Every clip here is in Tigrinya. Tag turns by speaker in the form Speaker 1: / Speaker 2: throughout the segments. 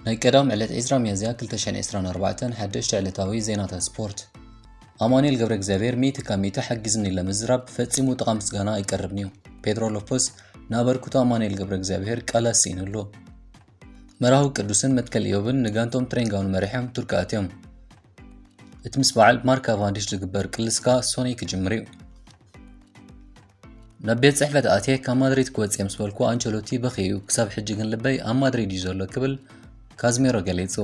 Speaker 1: ናይ ቀዳም ዕለት 10 ሚያዝያ 2024 ሓደሽቲ ዕለታዊ ዜናታት ስፖርት ኣማኑኤል ገብረ እግዚአብሔር ሚእቲ ካብ ሚእቲ ሓጊዝኒ ለምዝራብ ፈጺሙ ጥቓ ምስጋና ይቀርብኒ እዩ። ፔድሮ ሎፖስ ናበርክቶ ኣማኑኤል ገብረ እግዚአብሔር ቃል ኣሲኢኑሉ። መራዊ ቅዱስን መትከል ኢዮብን ንጋንቶም ትሬንጋውን መሪሖም ቱርክ ኣትዮም። እቲ ምስ በዓል ማርክ ካቫንዲሽ ዝግበር ቅልስካ ሶኒ ክጅምር እዩ። ናብ ቤት ጽሕፈት ኣትየ ካብ ማድሪድ ክወጽእ ምስ በልኩ አንቸሎቲ በኺዩ ክሳብ ሕጂ ግን ልበይ ኣብ ማድሪድ እዩ ዘሎ ክብል ካዝሜሮ ገሊጹ።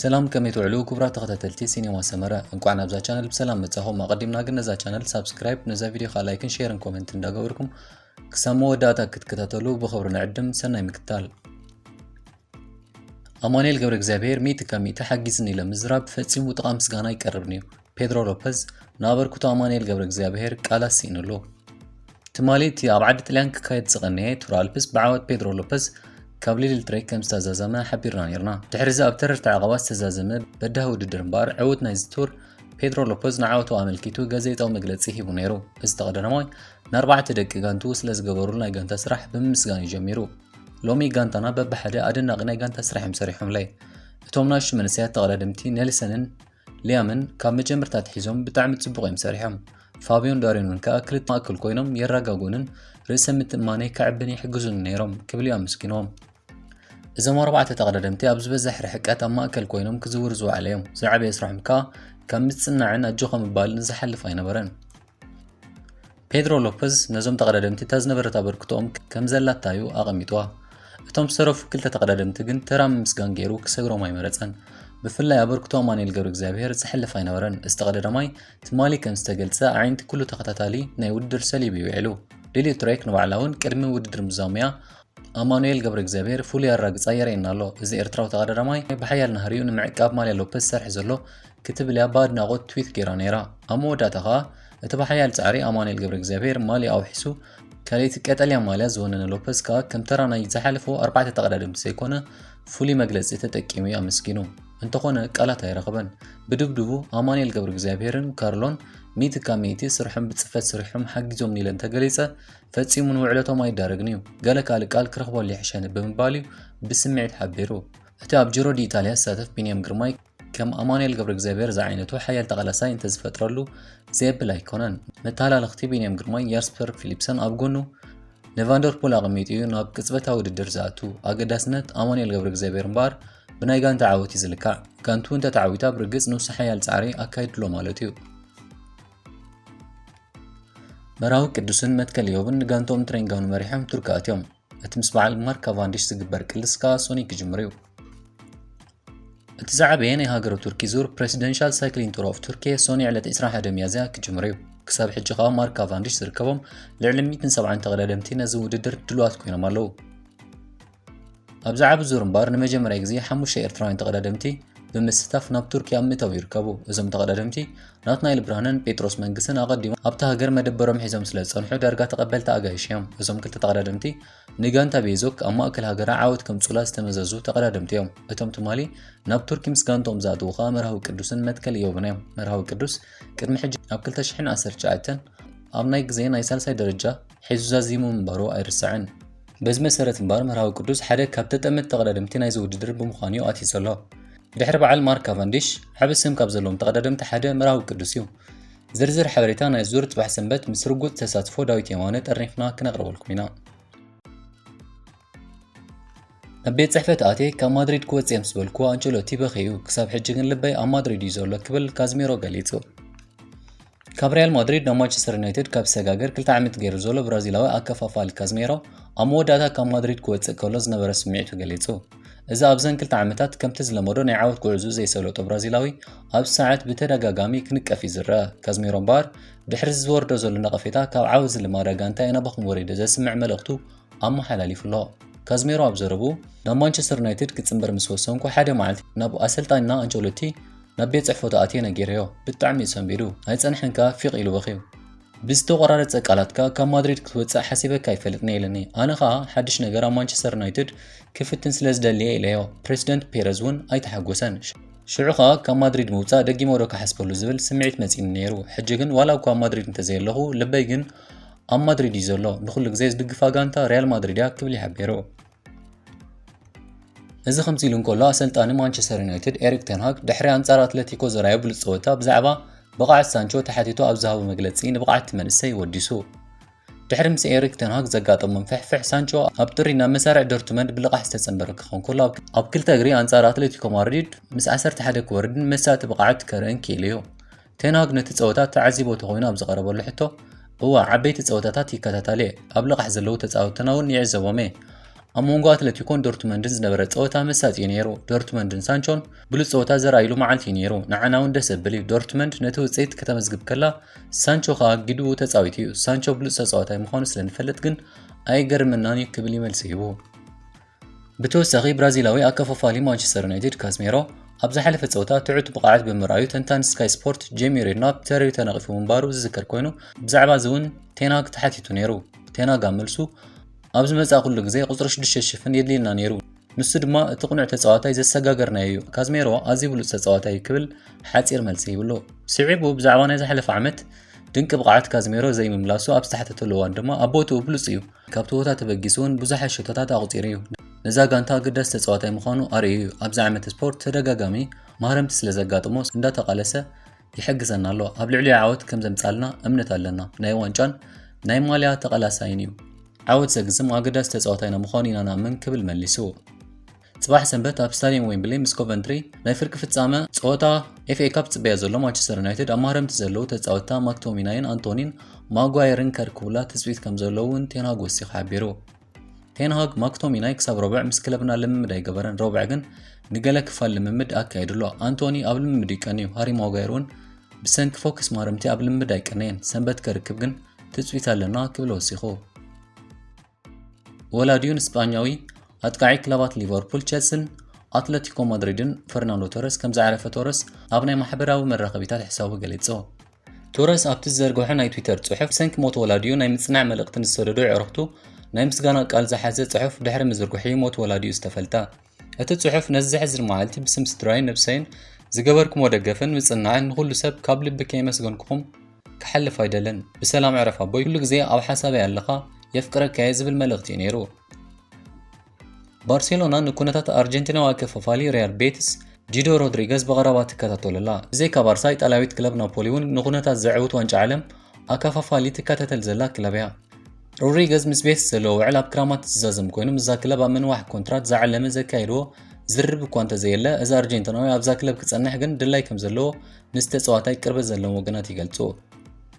Speaker 1: ሰላም ከመይ ትውዕሉ ክቡራት ተኸታተልቲ ሲኔማ ሰመረ እንኳዕ ናብዛ ቻነል ብሰላም መጻኹም። ኣቐዲምና ግን ነዛ ቻነል ሳብስክራይብ ነዛ ቪድዮ ላይክን ሼርን ኮሜንት እንዳገበርኩም ክሳብ መወዳእታ ክትከታተሉ ብኽብሪ ንዕድም። ሰናይ ምክትታል። ኣማኑኤል ገብረ እግዚአብሔር ሚእቲ ካብ ሚእቲ ሓጊዝኒ ለምዝራብ ፈጺሙ ጥቓ ምስጋና ይቀርብኒ እዩ። ፔድሮ ሎፐዝ ናበርክቶ ኣማኑኤል ገብረ እግዚአብሔር ቃል ኣሲኢኑሉ። ትማሊ እቲ ኣብ ዓዲ ጣልያን ክካየድ ዝቐነየ ቱር ኣልፕስ ብዓወት ፔድሮ ሎፐዝ ካብ ሊድል ትሬክ ከም ዝተዛዘመ ሓቢርና ነርና። ድሕሪ ዚ ኣብ ተረርቲ ዓቐባ ዝተዛዘመ በዳሂ ውድድር እምበር ዕዉት ናይዚ ቱር ፔድሮ ሎፐዝ ንዓወቱ ኣመልኪቱ ጋዜጣዊ መግለጺ ሂቡ ነይሩ። እዚ ተቐዳዳማይ ን4 ደቂ ጋንቱ ስለ ዝገበሩሉ ናይ ጋንታ ስራሕ ብምስጋን እዩ ጀሚሩ። ሎሚ ጋንታና በብሓደ ኣደናቂ ናይ ጋንታ ስራሕ ሰሪሖምለይ። እቶም ናሹ መንስያት ተቐዳድምቲ ኔልሰንን ሊያምን ካብ መጀመርታት ሒዞም ብጣዕሚ ጽቡቕ እዮም ሰሪሖም። ፋቢዮን ዳሪንን ከዓ ክልተ ማእከል ኮይኖም የራጋጉንን ርእሰ ምትእምማነይ ከዕብን ይሕግዙን ነይሮም ክብል እዩ ኣመስኪኖም። እዞም 4 ተቐዳድምቲ ኣብ ዝበዝሕ ርሕቀት ኣብ ማእከል ኮይኖም ክዝውር ዝወዓለ እዮም። ዝዓበየ ስራሖም ከዓ ካብ ምጽናዕን ኣጆኸ ምባልን ዝሓልፍ ኣይነበረን። ፔድሮ ሎፐዝ ነዞም ተቐዳድምቲ እታ ዝነበረት ኣበርክቶኦም ከም ዘላታዩ ኣቐሚጥዋ። እቶም ዝተረፉ ክልተ ተቐዳድምቲ ግን ተራ ምስጋን ገይሩ ክሰግሮም ኣይመረፀን። ብፍላይ ኣበርክቶ ኣማኑኤል ገብረ እግዚአብሔር ዝሕልፍ ኣይነበረን። እዚ ተቐዳዳማይ ትማሊ ከም ዝተገልጸ ዓይንቲ ኩሉ ተኸታታሊ ናይ ውድድር ሰሊብ እዩ ውዒሉ። ሊድል ትሬክ ንባዕላ እውን ቅድሚ ውድድር ምዛምያ ኣማኑኤል ገብረ እግዚአብሔር ፍሉይ ኣራግጻ የርእየና ኣሎ። እዚ ኤርትራዊ ተቐዳዳማይ ብሓያል ናህሪኡ ንምዕቃብ ማልያ ሎፐዝ ሰርሒ ዘሎ ክትብል እያ ብኣድናቖት ትዊት ገይራ ነይራ። ኣብ መወዳእታ ከዓ እቲ ብሓያል ጻዕሪ ኣማኑኤል ገብረ እግዚአብሔር ማልያ ኣውሒሱ ካልእቲ ቀጠልያ ማልያ ዝወነነ ሎፐዝ ከዓ ከም ተራ ናይ ዝሓለፉ 4 ተቐዳድምቲ ዘይኮነ ፍሉይ መግለጺ ተጠቂሙ እዩ ኣመስኪኑ። እንተኾነ ቃላት ኣይረኸበን። ብድብድቡ ኣማኑኤል ገብረ እግዚአብሔርን ካርሎን ሚእቲ ካብ ሚእቲ ስርሖም ብጽፈት ስሪሖም ሓጊዞም ኒለን ተገሊጸ ፈጺሙ ንውዕለቶም ኣይዳረግን እዩ። ገለ ካልእ ቃል ክረኽበሉ ይሕሸኒ ብምባል እዩ ብስምዒት ሓቢሩ። እቲ ኣብ ጂሮ ዲ ኢጣልያ ዝሳተፍ ቢንያም ግርማይ ከም ኣማኑኤል ገብረ እግዚአብሔር ዝዓይነቱ ሓያል ተቓላሳይ እንተዝፈጥረሉ ዘየብል ኣይኮነን። መተሓላለኽቲ ቢንያም ግርማይ ያስፐር ፊሊፕሰን ኣብ ጎኑ ንቫንደርፖል ኣቐሚጡ እዩ ናብ ቅጽበታዊ ውድድር ዝኣቱ። ኣገዳስነት ኣማኑኤል ገብረ እግዚአብሔር እምበር ብናይ ጋንታ ዓወት እዩ ዝልካዕ። ጋንቱ እንተተዓዊታ ብርግጽ ንሱ ሓያል ጻዕሪ ኣካይድሎ ማለት እዩ። መራዊ ቅዱስን መትከል ኢዮብን ንጋንቶም ትሬንጋውን መሪሖም ቱርክ ኣትዮም። እቲ ምስ በዓል ማርክ ካቫንዲሽ ዝግበር ቅልስካ ሶኒ ክጅምር እዩ። እቲ ዝዓበየ ናይ ሃገረ ቱርኪ ዙር ፕሬሲደንሻል ሳይክሊንግ ቱር ኦፍ ቱርኪ ሶኒ ዕለት 21 ሚያዝያ ክጅምር እዩ። ክሳብ ሕጂ ከዓ ማርክ ካቫንዲሽ ዝርከቦም ልዕሊ 170 ተቐዳድምቲ ነዚ ውድድር ድሉዋት ኮይኖም ኣለዉ። ኣብዚ ዓብ ዙር እምበር ንመጀመርያ ግዜ 5 ኤርትራውያን ተቐዳድምቲ ብምስታፍ ናብ ቱርኪያ ምእተው ይርከቡ። እዞም ተቐዳድምቲ ናትናኤል ብርሃንን ጴጥሮስ መንግስትን ኣቐዲሞም ኣብቲ ሃገር መደበሮም ሒዞም ስለ ዝጸንሑ ዳርጋ ተቐበልቲ ኣጋይሽ እዮም። እዞም ክልተ ተቐዳድምቲ ንጋንታ ቤዞክ ኣብ ማእከል ሃገራ ዓወት ከምጽላ ዝተመዘዙ ተቐዳድምቲ እዮም። እቶም ትማሊ ናብ ቱርኪ ምስ ጋንቶም ዝኣትዉ ከዓ መራዊ ቅዱስን መትከል ኢዮብን እዮም። መራዊ ቅዱስ ቅድሚ ሕጂ ኣብ 2019 ኣብ ናይ ግዜ ናይ ሳልሳይ ደረጃ ሒዙ ዛዚሙ ምንባሩ ኣይርስዕን። በዚ መሰረት እምበር መራዊ ቅዱስ ሓደ ካብ ተጠመድቲ ተቐዳድምቲ ናይዚ ውድድር ብምዃኑ እዩ ኣትዩ ዘሎ። ድሕሪ በዓል ማርክ ካቫንዲሽ ዓብ ስም ካብ ዘለዎም ተቐዳድምቲ ሓደ መራዊ ቅዱስ እዩ። ዝርዝር ሓበሬታ ናይ ዙር ጽባሕ ሰንበት ምስ ርጉእ ተሳትፎ ዳዊት የማነ ጠርኒፍና ክነቕርበልኩም ኢና። ናብ ቤት ጽሕፈት ኣትየ ካብ ማድሪድ ክወጽእ ምስ በልኩ አንቸሎቲ በኺዩ ክሳብ ሕጂ ግን ልበይ ኣብ ማድሪድ እዩ ዘሎ ክብል ካዝሜሮ ገሊጹ። ካብ ሪያል ማድሪድ ናብ ማንቸስተር ዩናይትድ ካብ ሰጋገር 2 ዓመት ገይሩ ዘሎ ብራዚላዊ ኣከፋፋሊ ካዝሜሮ ኣብ መወዳእታ ካብ ማድሪድ ክወጽእ ከሎ ዝነበረ ስምዒቱ ገሊጹ። እዚ ኣብዘን 2 ዓመታት ከምቲ ዝለመዶ ናይ ዓወት ጉዕዙ ዘይሰለጦ ብራዚላዊ ኣብ ሰዓት ብተደጋጋሚ ክንቀፍ ይዝረአ። ካዝሜሮ እምበር ድሕሪ ዝወርዶ ዘሎ ነቐፌታ ካብ ዓወት ዝልማዳ ጋንታ የናባኹም ወሪደ ዘስምዕ መልእኽቱ ኣመሓላሊፉ ኣሎ። ካዝሜሮ ኣብ ዘረቡ ናብ ማንቸስተር ዩናይትድ ክጽምበር ምስ ወሰንኩ ሓደ መዓልቲ ናብ ኣሰልጣኝና አንቸሎቲ ናብ ቤት ጽሕፈቱ ኣትየ ነጊረዮ። ብጣዕሚ እዩ ሰንቢዱ ኣይጸንሐንካ ፊቕ ኢሉ በኺዩ። ብዝተቆራረጸ ቃላትካ ካብ ማድሪድ ክትወጽእ ሓሲበካ ኣይፈልጥኒ ኢለኒ። ኣነ ከዓ ሓድሽ ነገር ኣብ ማንቸስተር ዩናይትድ ክፍትን ስለ ዝደልየ ኢለዮ። ፕሬዚደንት ፔረዝ እውን ኣይተሓጐሰን። ሽዑ ከዓ ካብ ማድሪድ ምውጻእ ደጊሞ ዶ ክሓስበሉ ዝብል ስምዒት መጺኒ ነይሩ። ሕጂ ግን ዋላ እኳ ኣብ ማድሪድ እንተዘየለኹ ልበይ ግን ኣብ ማድሪድ እዩ ዘሎ። ንኹሉ ግዜ ዝድግፋ ጋንታ ሪያል ማድሪድ እያ ክብል ይሓቢሩ። እዚ ከምዚ ኢሉ እንከሎ ኣሰልጣኒ ማንቸስተር ዩናይትድ ኤሪክ ቴን ሃግ ድሕሪ ኣንጻር ኣትሌቲኮ ዘራዮ ብሉፅ ፀወታ ብዛዕባ ብቕዓት ሳንቾ ተሓቲቱ ኣብ ዝሃቦ መግለፂ ንብቕዓት መንእሰይ ወዲሱ ድሕሪ ምስ ኤሪክ ቴን ሃግ ዘጋጠሞ ፍሕፍሕ ሳንቾ ኣብ ጥሪ ናብ መሳርዕ ዶርትመንድ ብልቓሕ ዝተጸንበረ ክኾን ከሎ ኣብ ክልተ እግሪ ኣንጻር ኣትሌቲኮ ማድሪድ ምስ 11 ክወርድን መሳጢ ብቕዓት ከርአን ክኢሉ እዩ ቴን ሃግ ነቲ ፀወታ ተዓዚቦ ተኾይኑ ኣብ ዝቐረበሉ ሕቶ እዋ ዓበይቲ ፀወታታት ይከታተል ኣብ ልቓሕ ዘለዉ ተፃወትና እውን ይዕዘቦም ኣብ መንጎ ኣትሌቲኮን ዶርትመንድን ዝነበረ ፀወታ መሳጢ እዩ ነይሩ ዶርትመንድን ሳንቾን ብሉፅ ፀወታ ዘረኣይሉ መዓልቲ እዩ ነይሩ ንዓና እውን ደስ ዘብል እዩ ዶርትመንድ ነቲ ውፅኢት ከተመዝግብ ከላ ሳንቾ ከዓ ጊድኡ ተፃዊት እዩ ሳንቾ ብሉፅ ተፃዋታይ ምዃኑ ስለንፈልጥ ግን ኣይገርመናን ክብል ይመልሲ ሂቡ ብተወሳኺ ብራዚላዊ ኣከፋፋሊ ማንቸስተር ዩናይትድ ካዝሜሮ ኣብ ዝሓለፈ ፀወታ ትዑት ብቕዓት ብምርኣዩ ተንታኒ ስካይ ስፖርት ጄሚ ሬድናፕ ተሪሩ ተነቒፉ ምንባሩ ዝዝከር ኮይኑ ብዛዕባ እዚ እውን ቴን ሃግ ተሓቲቱ ነይሩ ቴን ሃግ ኣብ መልሱ ኣብዚ መጻ ኩሉ ግዜ ቁፅሪ 6 ሽፍን የድልየና ነይሩ ንሱ ድማ እቲ ቁኑዕ ተፃዋታይ ዘሰጋገርናዮ እዩ ካዝሜሮ ኣዝዩ ብሉፅ ተፃዋታይ ክብል ሓፂር መልሲ ይብሎ ስዒቡ ብዛዕባ ናይ ዝሓለፈ ዓመት ድንቂ ብቕዓት ካዝሜሮ ዘይምምላሱ ኣብ ዝተሓተተሉ እዋን ድማ ኣብ ቦትኡ ብሉፅ እዩ ካብቲ ቦታ ተበጊሱ እውን ብዙሓት ሸቶታት ኣቑፂሩ እዩ ነዛ ጋንታ ግዳስ ተፃዋታይ ምዃኑ ኣርእዩ እዩ ኣብዚ ዓመት ስፖርት ተደጋጋሚ ማህረምቲ ስለ ዘጋጥሞ እንዳተቃለሰ ይሕግዘና ኣሎ ኣብ ልዕሊኡ ዓወት ከም ዘምፃልና እምነት ኣለና ናይ ዋንጫን ናይ ማልያ ተቐላሳይን እዩ ዓወት ዘግዝም ኣገዳስ ተፃዋታይና ምዃኑ ኢና ንኣምን ክብል መሊሱ ጽባሕ ሰንበት ኣብ ስታድየም ዌምብሊ ምስ ኮቨንትሪ ናይ ፍርቂ ፍጻመ ፀወታ ኤፍኤ ካፕ ጽበያ ዘሎ ማንቸስተር ዩናይትድ ኣብ ማህረምቲ ዘለዉ ተፃወትታ ማክቶሚናይን አንቶኒን ማጓየርን ከርክቡላ ትፅቢት ከም ዘለውን ቴን ሃግ ወሲኹ ሓቢሩ ቴን ሃግ ማክቶሚናይ ክሳብ ረቡዕ ምስ ክለብና ልምምድ ኣይገበረን ረቡዕ ግን ንገለ ክፋል ልምምድ ኣካይድሎ አንቶኒ ኣብ ልምምድ ይቀንዩ ሃሪ ማጓየር እውን ብሰንኪ ፎክስ ማህረምቲ ኣብ ልምምድ ኣይቀነየን ሰንበት ከርክብ ግን ትፅቢት ኣለና ክብል ወሲኹ ወላዲዩን እስጳኛዊ ኣጥቃዒ ክለባት ሊቨርፑል ቸልሲን ኣትሌቲኮ ማድሪድን ፈርናንዶ ቶረስ ከም ዝዓረፈ ቶረስ ኣብ ናይ ማሕበራዊ መራኸቢታት ሕሳቡ ገሊጹ ቶረስ ኣብቲ ዝዘርግሖ ናይ ትዊተር ጽሑፍ ሰንኪ ሞት ወላዲዩ ናይ ምጽናዕ መልእኽትን ዝሰደዱ ዕረኽቱ ናይ ምስጋና ቃል ዝሓዘ ጽሑፍ ድሕሪ ምዝርግሒ ሞት ወላዲዩ ዝተፈልጠ እቲ ጽሑፍ ነዚ ዝሕዝን መዓልቲ ብስም ስድራይን ነብሰይን ዝገበርኩሞ ደገፍን ምጽናዕን ንኹሉ ሰብ ካብ ልቢ ከየመስገንኩኹም ክሓልፍ ኣይደለን ብሰላም ዕረፍ ኣቦይ ኩሉ ግዜ ኣብ ሓሳበይ ኣለኻ የፍቅረካየ ዝብል መልእኽቲ እዩ ነይሩ ባርሴሎና ንኩነታት ኣርጀንቲናዊ ኣከፋፋሊ ሪያል ቤቲስ ጂዶ ሮድሪገዝ ብቐረባ ትከታተለላ ብዘይካ ባርሳ ኢጣልያዊት ክለብ ናፖሊ እውን ንኩነታት ዘዕውት ዋንጫ ዓለም ኣከፋፋሊ ትከታተል ዘላ ክለብ እያ ሮድሪገዝ ምስ ቤቲስ ዘለዎ ውዕል ኣብ ክራማት ዝዛዘም ኮይኑ ምዛ ክለብ ኣብ ምንዋሕ ኮንትራት ዝዓለመ ዘካይድዎ ዝርብ እኳ እንተዘየለ እዚ ኣርጀንቲናዊ ኣብዛ ክለብ ክጸንሕ ግን ድላይ ከም ዘለዎ ምስ ተፃዋታይ ቅርበት ዘለዎም ወገናት ይገልጹ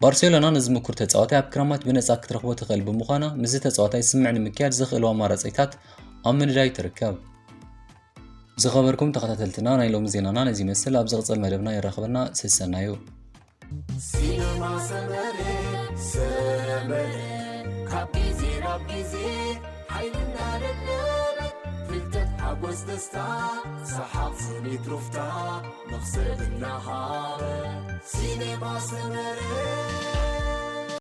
Speaker 1: ባርሴሎና ንዝምኩር ተፃዋታይ ኣብ ክራማት ብነፃ ክትረኽቦ ትኽእል ብምዃና ምዚ ተፃዋታይ ስምዕ ንምክያድ ዝኽእሉ ኣማራጺታት ኣብ ምንዳይ ትርከብ ዝኸበርኩም ተኸታተልትና ናይ ሎሚ ዜናና ነዚ መስል ኣብ ዝቕፅል መደብና ይረኽበና ስሰናዩ ሲነማ ሰመሬ ካብ ጊዜ ናብ ጊዜ ሓይልና ለለበ ፍልጠት ሓጎስ ደስታ ሰሓቕ ስኒት ሩፍታ መኽሰብ እናሃበ ሲነማ ሰመሬ